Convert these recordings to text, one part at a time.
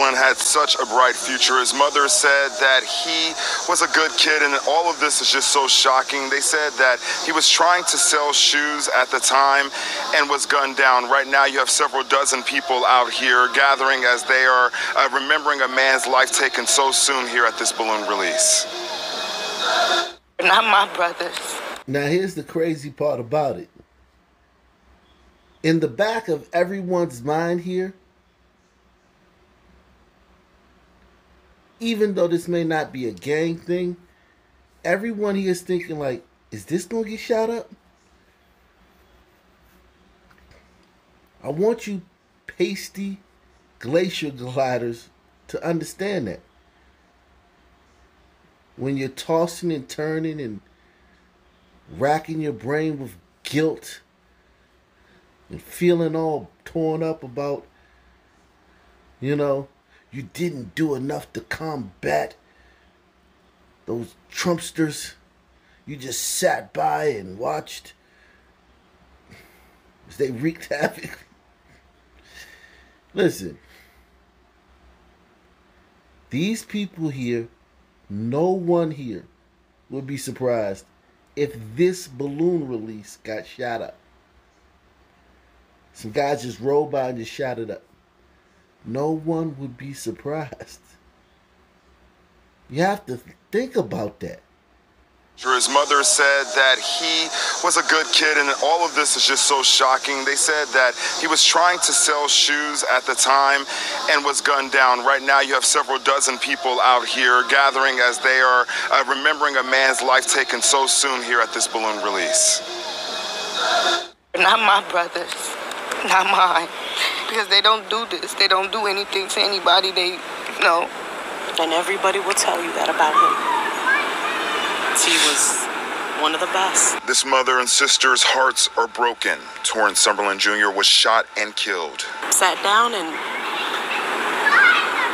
Timberland had such a bright future. His mother said that he was a good kid, and all of this is just so shocking. They said that he was trying to sell shoes at the time and was gunned down. Right now, you have several dozen people out here gathering as they are remembering a man's life taken so soon here at this balloon release. Not my brothers. Now, here's the crazy part about it. In the back of everyone's mind here, even though this may not be a gang thing, everyone here is thinking like, is this going to get shot up? I want you pasty glacier gliders to understand that. When you're tossing and turning and racking your brain with guilt and feeling all torn up about, you didn't do enough to combat those Trumpsters. You just sat by and watched as they wreaked havoc. Listen, these people here, no one here would be surprised if this balloon release got shot up. Some guys just rolled by and just shot it up. No one would be surprised. You have to think about that. His mother said that he was a good kid, and all of this is just so shocking. They said that he was trying to sell shoes at the time and was gunned down. Right now, you have several dozen people out here gathering as they are remembering a man's life taken so soon here at this balloon release. Not my brothers. Not mine. Because they don't do this. They don't do anything to anybody. And everybody will tell you that about him. He was one of the best. This mother and sister's hearts are broken. Torrance Summerlin Jr. was shot and killed. Sat down and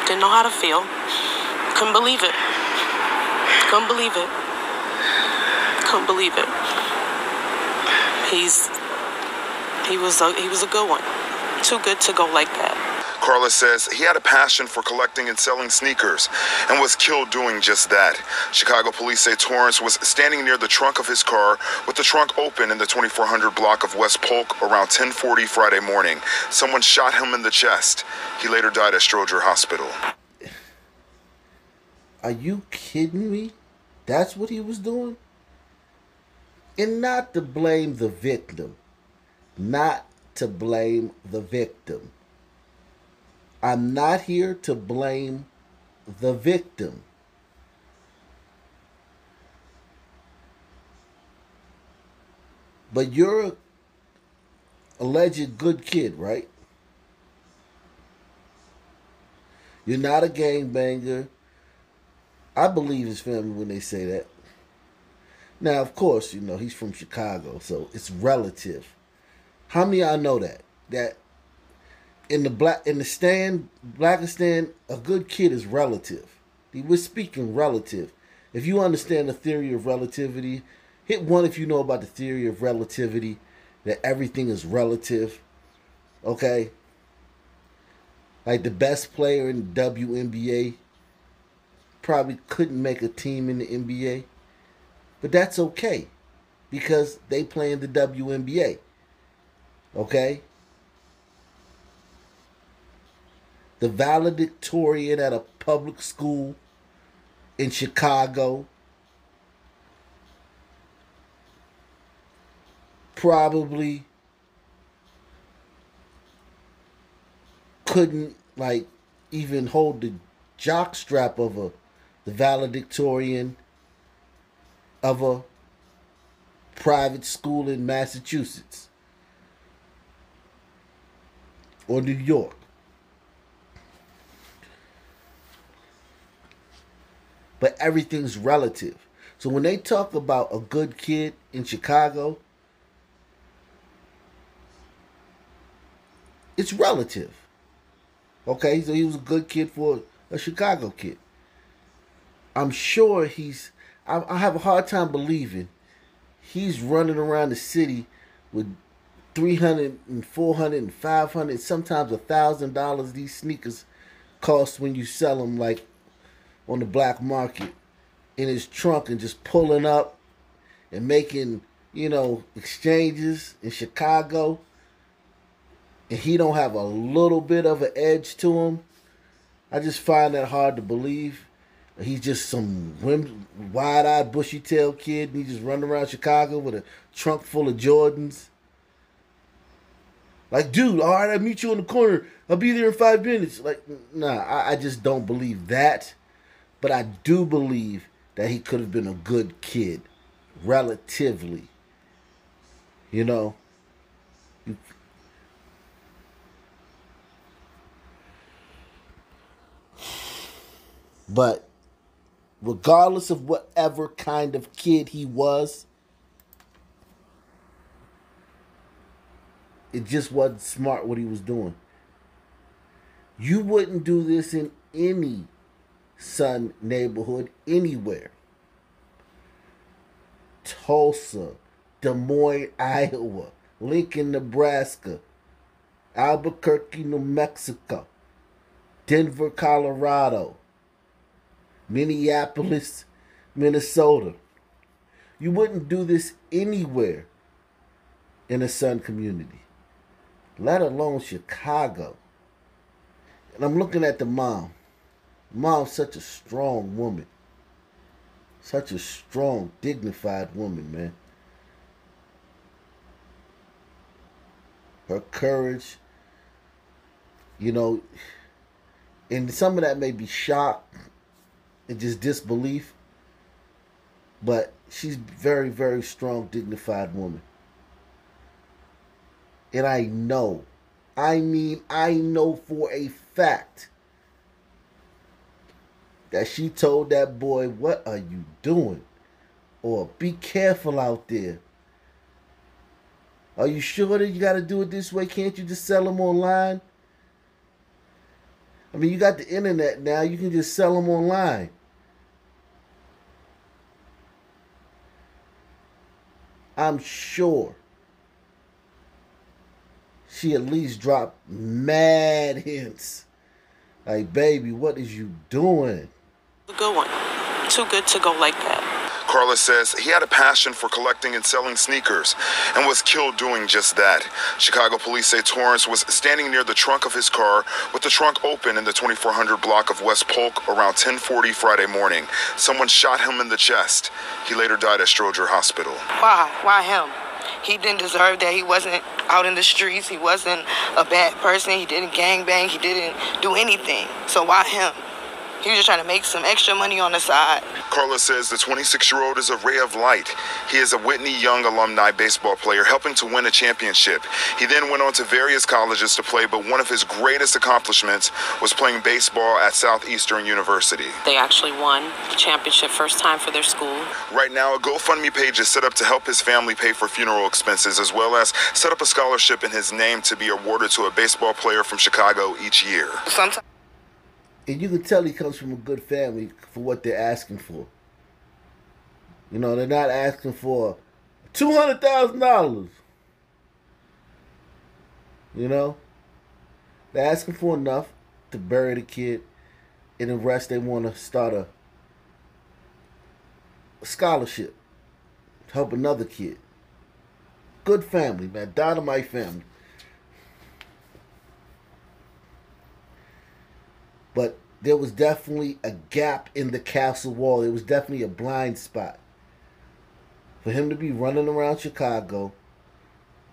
didn't know how to feel. Couldn't believe it. Couldn't believe it. Couldn't believe it. He was a good one. Too good to go like that. Carla says he had a passion for collecting and selling sneakers and was killed doing just that. Chicago police say Torrance was standing near the trunk of his car with the trunk open in the 2400 block of West Polk around 10:40 Friday morning. Someone shot him in the chest. He later died at Stroger Hospital. Are you kidding me? That's what he was doing? And not to blame the victim. Not to blame the victim. I'm not here to blame the victim. But you're an alleged good kid, right? You're not a gangbanger. I believe his family when they say that. Now, of course, he's from Chicago, so it's relative. How many of y'all know that? That in the Blackistan, a good kid is relative. We're speaking relative. If you understand the theory of relativity, hit 1 if you know about the theory of relativity, that everything is relative. Okay? Like the best player in the WNBA probably couldn't make a team in the NBA. But that's okay, because they play in the WNBA. Okay? The valedictorian at a public school in Chicago probably couldn't even hold the jock strap of the valedictorian of a private school in Massachusetts or New York. But everything's relative. So when they talk about a good kid in Chicago, it's relative. Okay, so he was a good kid for a Chicago kid. I'm sure I have a hard time believing he's running around the city with $300 and $400 and $500, sometimes $1,000 these sneakers cost when you sell them like on the black market in his trunk and just pulling up and making, exchanges in Chicago, and he don't have a little bit of an edge to him. I just find that hard to believe. He's just some wide-eyed, bushy-tailed kid, and he just running around Chicago with a trunk full of Jordans. Like, dude, all right, I'll meet you in the corner. I'll be there in 5 minutes. Like, nah, I just don't believe that. But I do believe that he could have been a good kid, relatively. But regardless of whatever kind of kid he was, it just wasn't smart what he was doing. You wouldn't do this in any Sun neighborhood anywhere. Tulsa, Des Moines, Iowa, Lincoln, Nebraska, Albuquerque, New Mexico, Denver, Colorado, Minneapolis, Minnesota. You wouldn't do this anywhere in a Sun community, let alone Chicago. And I'm looking at the mom. Mom's such a strong woman. Such a strong, dignified woman, man. Her courage, and some of that may be shock and just disbelief, but she's very, very strong, dignified woman. And I know for a fact that she told that boy, "What are you doing?" Or, "Be careful out there. Are you sure that you got to do it this way? Can't you just sell them online?" I mean, you got the internet now. You can just sell them online. I'm sure she at least dropped mad hints. Like, "Baby, what is you doing?" A good one. Too good to go like that. Carlos says he had a passion for collecting and selling sneakers and was killed doing just that. Chicago police say Torrance was standing near the trunk of his car with the trunk open in the 2400 block of West Polk around 10:40 Friday morning. Someone shot him in the chest. He later died at Stroger Hospital. Why? Why him? He didn't deserve that. He wasn't out in the streets. He wasn't a bad person. He didn't gangbang. He didn't do anything. So why him? He was just trying to make some extra money on the side. Carlos says the 26-year-old is a ray of light. He is a Whitney Young alumni baseball player, helping to win a championship. He then went on to various colleges to play, but one of his greatest accomplishments was playing baseball at Southeastern University. They actually won the championship first time for their school. Right now, a GoFundMe page is set up to help his family pay for funeral expenses, as well as set up a scholarship in his name to be awarded to a baseball player from Chicago each year. Sometimes. And you can tell he comes from a good family for what they're asking for. They're not asking for $200,000. They're asking for enough to bury the kid, and the rest they want to start a scholarship to help another kid. Good family, man. Dynamite family. But there was definitely a gap in the castle wall. There was definitely a blind spot for him to be running around Chicago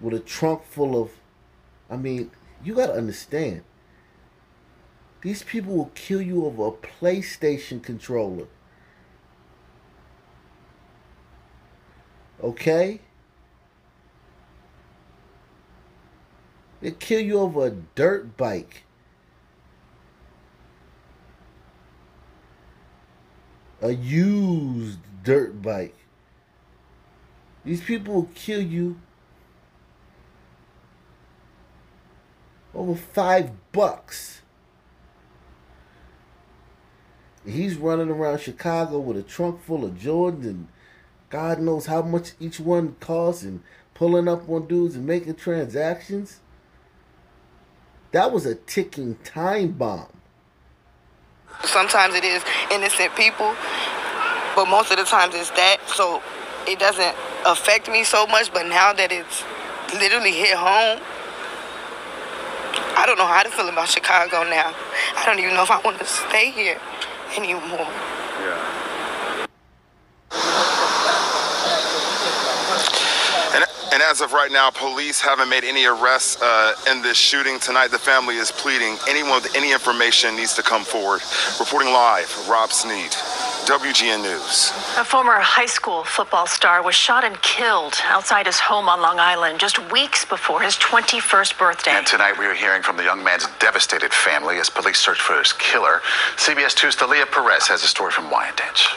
with a trunk full of... I mean, you got to understand. These people will kill you over a PlayStation controller. Okay? They'll kill you over a dirt bike. A used dirt bike. These people will kill you over $5. He's running around Chicago with a trunk full of Jordans and God knows how much each one costs, and pulling up on dudes and making transactions. That was a ticking time bomb. Sometimes it is innocent people, but most of the times it's that. So it doesn't affect me so much. But now that it's literally hit home, I don't know how to feel about Chicago now. I don't even know if I want to stay here anymore. Yeah. And as of right now, police haven't made any arrests in this shooting tonight. The family is pleading. Anyone with any information needs to come forward. Reporting live, Rob Sneed, WGN News. A former high school football star was shot and killed outside his home on Long Island just weeks before his 21st birthday. And tonight we are hearing from the young man's devastated family as police search for his killer. CBS 2's Thalia Perez has a story from Wyandanch.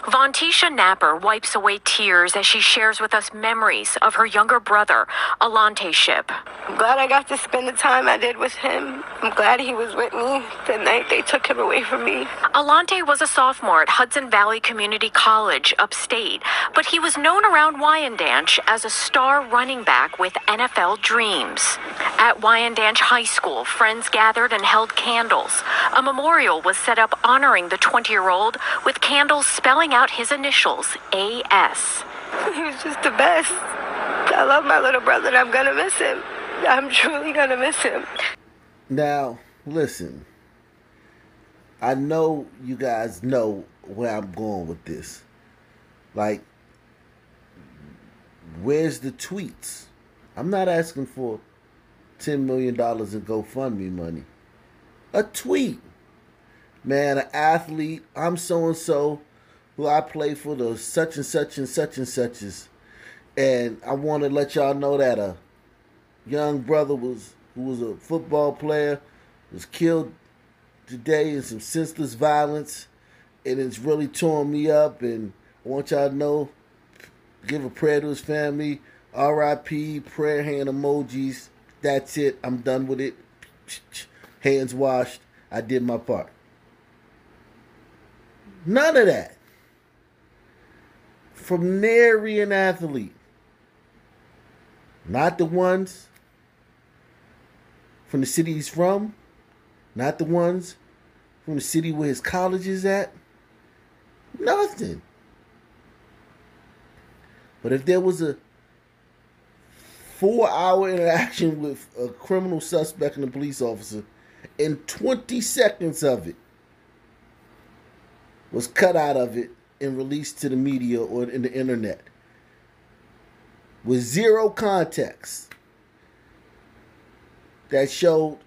Vontisha Napper wipes away tears as she shares with us memories of her younger brother, Alante Shipp. I'm glad I got to spend the time I did with him. I'm glad he was with me the night they took him away from me. Alante was a sophomore at Hudson Valley Community College, upstate, but he was known around Wyandanch as a star running back with NFL dreams. At Wyandanch High School, friends gathered and held candles. A memorial was set up honoring the 20-year-old with candles spelling out his initials, A.S. He was just the best. I love my little brother and I'm gonna miss him. I'm truly gonna miss him. Now, listen. I know you guys know where I'm going with this. Like, where's the tweets? I'm not asking for $10 million in GoFundMe money. A tweet. Man, an athlete, I'm so-and-so, who I play for the such and such and such and suches. And I want to let y'all know that a young brother who was a football player was killed today in some senseless violence. And it's really torn me up. And I want y'all to know, give a prayer to his family. R.I.P. Prayer hand emojis. That's it. I'm done with it. Hands washed. I did my part. None of that. From nary an athlete. Not the ones from the city he's from. Not the ones from the city where his college is at. Nothing. But if there was a 4-hour interaction with a criminal suspect and a police officer, and 20 seconds of it was cut out of it and released to the media or in the internet with zero context, that showed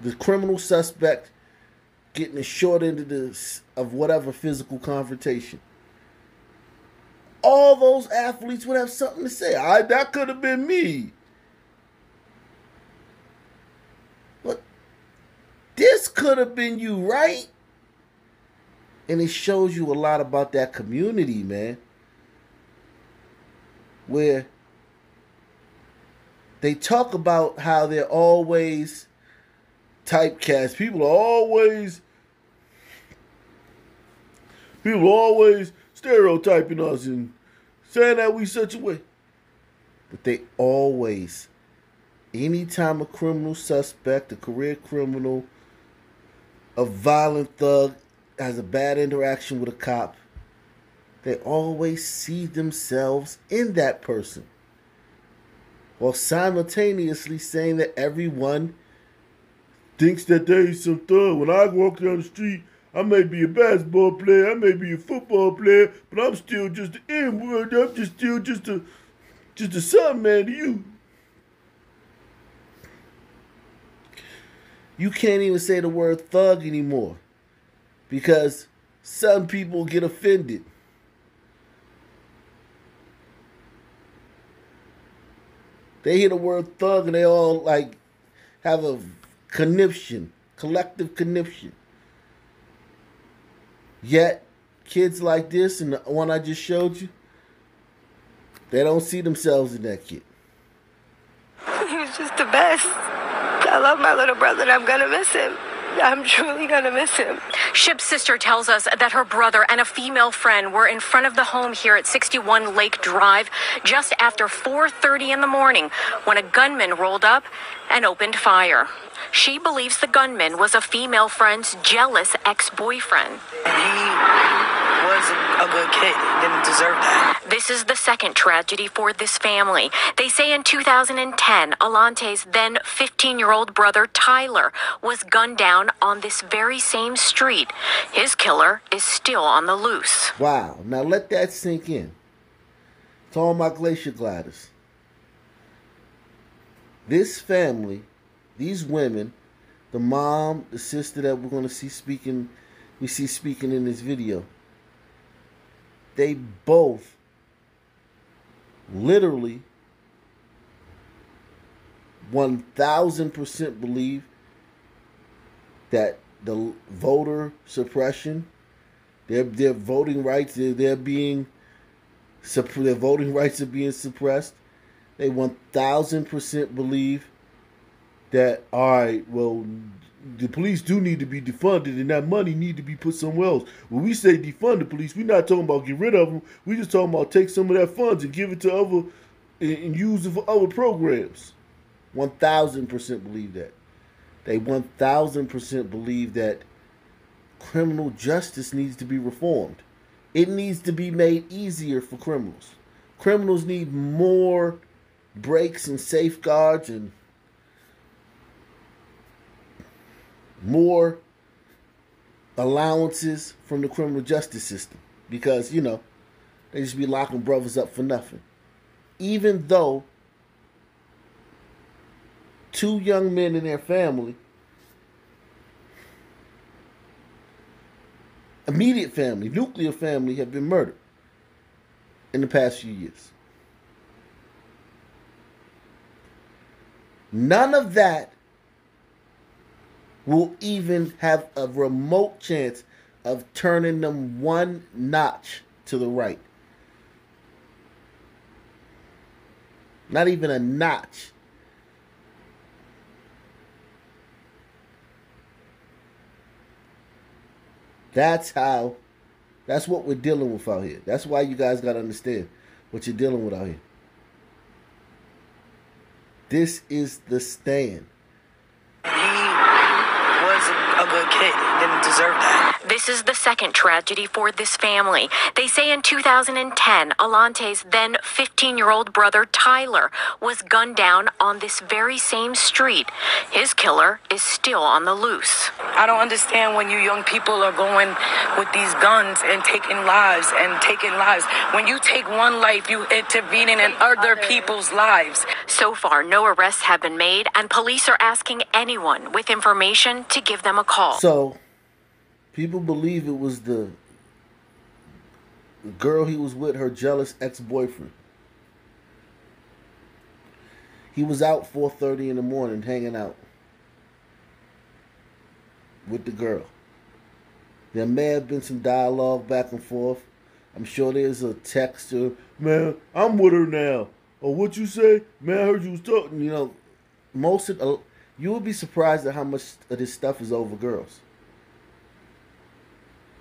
the criminal suspect getting the short end of whatever physical confrontation, all those athletes would have something to say. That could have been me. But this could have been you, right? And it shows you a lot about that community, man. Where they talk about how they're always typecast. People are always stereotyping us and saying that we such a way. But they always, anytime a criminal suspect, a career criminal, a violent thug has a bad interaction with a cop, they always see themselves in that person, while simultaneously saying that everyone thinks that they're some thug. When I walk down the street, I may be a basketball player, I may be a football player, but I'm still just the N-word. I'm just a son man to you. You can't even say the word thug anymore because some people get offended. They hear the word thug and they all like have a conniption, collective conniption. Yet, kids like this and the one I just showed you, they don't see themselves in that kid. He was just the best. I love my little brother and I'm gonna miss him. I'm truly gonna miss him. Ship's sister tells us that her brother and a female friend were in front of the home here at 61 Lake Drive just after 4:30 in the morning when a gunman rolled up and opened fire. She believes the gunman was a female friend's jealous ex-boyfriend. He was a good kid. Didn't deserve that. This is the second tragedy for this family. They say in 2010, Alante's then 15-year-old brother Tyler was gunned down on this very same street. His killer is still on the loose. Wow. Now let that sink in. To all my glacier gliders. This family, these women, the mom, the sister that we're going to see speaking, in this video, they both literally 1000% believe that the voter suppression, their voting rights, their voting rights are being suppressed. They 1000% believe that, all right, well, the police do need to be defunded and that money need to be put somewhere else. When we say defund the police, we're not talking about get rid of them. We're just talking about take some of that funds and give it to other, and use it for other programs. 1000% believe that. They 1000% believe that criminal justice needs to be reformed. It needs to be made easier for criminals. Criminals need more breaks and safeguards and more allowances from the criminal justice system, because, you know, they just be locking brothers up for nothing. Even though 2 young men in their family, immediate family, nuclear family, have been murdered in the past few years. None of that will even have a remote chance of turning them one notch to the right. Not even a notch. That's what we're dealing with out here. That's why you guys got to understand what you're dealing with out here. This is the stand. A good kid. Didn't deserve that. This is the second tragedy for this family. They say in 2010, Alante's then 15-year-old brother Tyler was gunned down on this very same street. His killer is still on the loose. I don't understand when you young people are going with these guns and taking lives. When you take one life, you intervening in other people's lives. So far, no arrests have been made, and police are asking anyone with information to give them a call. So, people believe it was the girl he was with, her jealous ex-boyfriend. He was out 4:30 in the morning hanging out with the girl. There may have been some dialogue back and forth. I'm sure there's a text or, man, I'm with her now. Or what you say? Man, I heard you was talking. You know, you would be surprised at how much of this stuff is over girls.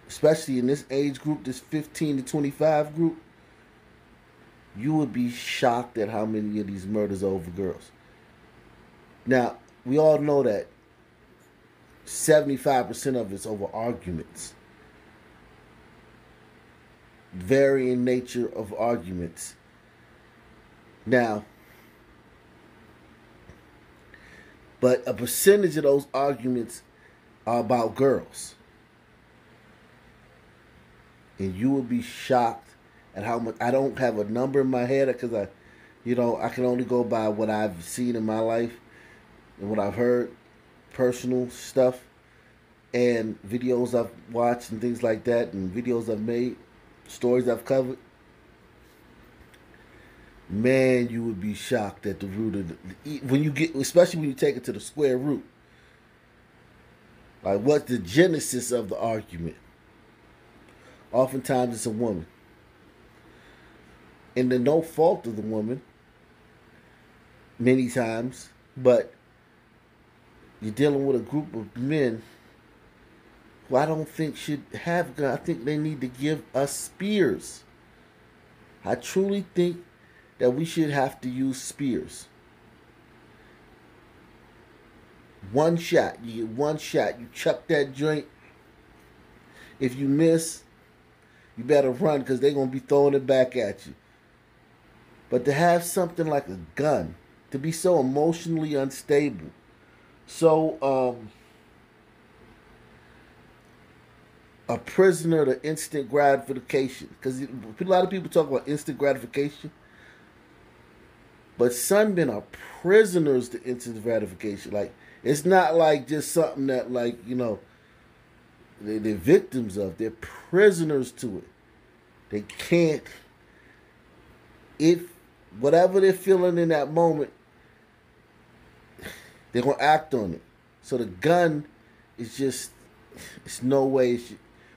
Especially in this age group, this 15 to 25 group. You would be shocked at how many of these murders are over girls. Now, we all know that 75% of it's over arguments. Varying nature of arguments. Now, but a percentage of those arguments are about girls. And you will be shocked at how much. I don't have a number in my head because I can only go by what I've seen in my life and what I've heard, personal stuff, and videos I've watched and things like that, and videos I've made, stories I've covered. Man, you would be shocked at the root of especially when you take it to the square root. Like, what's the genesis of the argument? Oftentimes it's a woman. And the no fault of the woman, many times, but you're dealing with a group of men who I don't think should have guns. I think they need to give us spears. I truly think that we should have to use spears. One shot. You get one shot. You chuck that joint. If you miss, you better run because they're going to be throwing it back at you. But to have something like a gun, to be so emotionally unstable, so a prisoner to instant gratification. Because a lot of people talk about instant gratification. But some men are prisoners to instant gratification. Like, it's not like just something that, like, you know, they're victims of. They're prisoners to it. They can't. If whatever they're feeling in that moment, they're going to act on it. So the gun is just, it's no way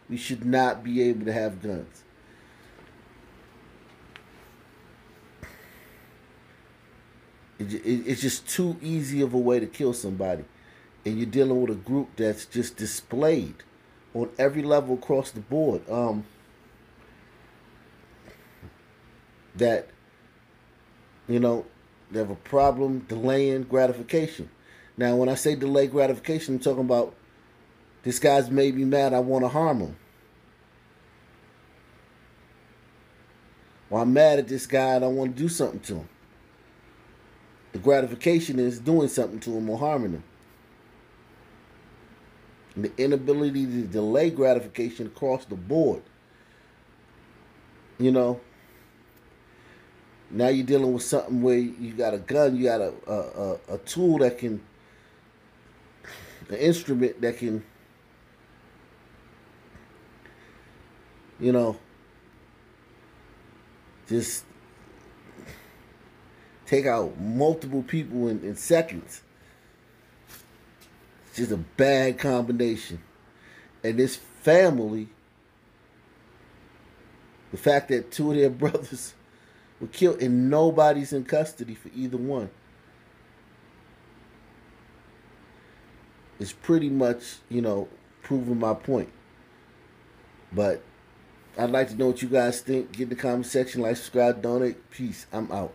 we should not be able to have guns. It's just too easy of a way to kill somebody. And you're dealing with a group that's just displayed on every level across the board. That, you know, they have a problem delaying gratification. Now, when I say delay gratification, I'm talking about this guy's made me mad, I want to harm him. Or I'm mad at this guy and I want to do something to him. The gratification is doing something to him or harming him. And the inability to delay gratification across the board. You know, now you're dealing with something where you got a gun, you got a tool that can, an instrument that can, you know, just take out multiple people in seconds. It's just a bad combination. And this family, the fact that two of their brothers were killed and nobody's in custody for either one, is pretty much, you know, proving my point. But I'd like to know what you guys think. Get in the comment section, like, subscribe, donate. Peace. I'm out.